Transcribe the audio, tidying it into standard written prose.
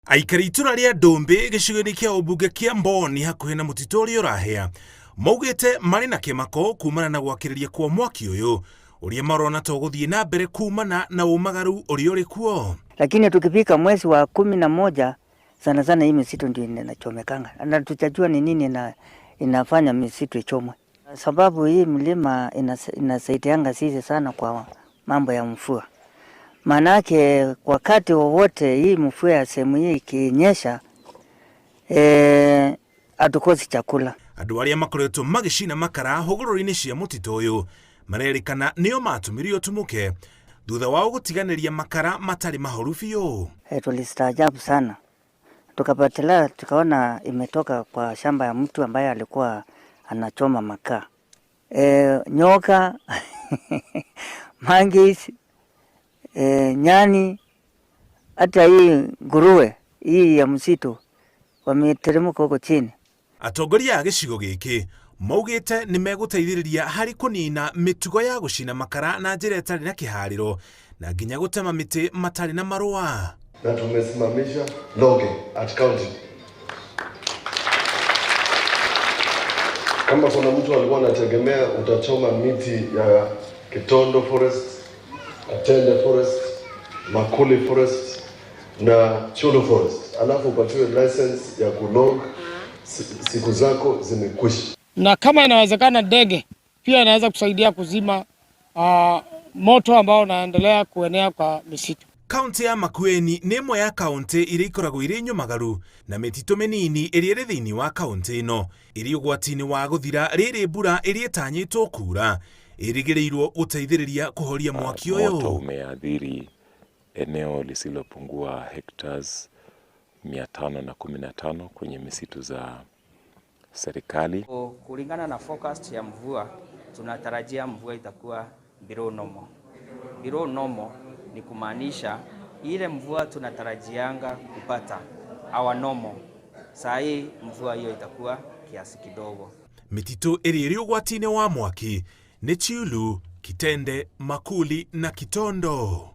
Aikari itura ria Ndombe gĩcigo-inĩ kĩa ũmbunge kĩa Mboni hakuhĩ na mũtitũ ũrĩa ũrahĩa maugĩte marĩ na kĩmako kumana na gwakĩrĩria kwa mwaki ũyũ ũrĩa marona to gũthiĩ na mbere kumana na umagaru ũrĩa ũrĩ kuo. Lakini tukifika mwezi wa 11 sana sana hii misitu ndio inachomekanga. Na tutajua ni nini inafanya misitu ichomwe. Sababu hii mlima inasaidianga sisi sana kwa mambo ya mvua. Manake wakati wowote hii mvua ya sehemu hii ikinyesha hatukosi chakula. Andũ arĩa makoretwo magĩcina makara hũgũrũrũ-inĩ cia mũtitũ ũyũ marerĩkana nĩo matũmĩre ũtumũke thutha wao gũtiganĩria makara matarĩ mahoru biũ. Tulistaajabu sana. Tukapatela tukaona imetoka kwa shamba ya mtu ambaye alikuwa anachoma makaa. Nyoka, mangis, nyani, hata hii nguruwe hii ya msitu wameteremka huko chini. Atongoria a gĩcigo gĩkĩ maugĩte nĩ megũteithĩrĩria harĩ kũnina mĩtugo ya gũcina makara na njĩra ĩtarĩ na kĩharĩro na nginya gũtema mĩtĩ matarĩ na marũa. Na tumesimamisha logging at county. Kama kuna mtu alikuwa anategemea utachoma miti ya Kitondo forest, Atende forest, Makueni forest na Cholo forest, alafu upatiwe license ya kulog, siku zako zimekwisha. Na kama inawezekana ndege pia inaweza kusaidia kuzima moto ambao unaendelea kuenea kwa misitu. Kaunti ya Makueni nĩ ĩmwe ya kaunti iria ikoragwo irĩ nyũmagaru na mĩtitũ mĩnini ĩrĩa ĩrĩ thĩinĩ wa kaunti ĩno ĩrĩ ũgwati-inĩ wa gũthira rĩrĩ mbura ĩrĩa ĩtanyĩtwo kuura ĩrĩgĩrĩirwo gũteithĩrĩria kũhoria mwaki ũyũ. Moto umeathiri eneo lisilopungua hectares 515 kwenye misitu za serikali. Kulingana na forecast ya mvua, tunatarajia mvua itakuwa below normal. Below normal ni kumaanisha ile mvua tunatarajianga kupata our normal. Saa hii mvua hiyo itakuwa kiasi kidogo. Mĩtitũ ĩrĩa ĩrĩ ũgwati-inĩ wa mwaki nĩ Chiulu, Kitende, Makuli na Kitondo.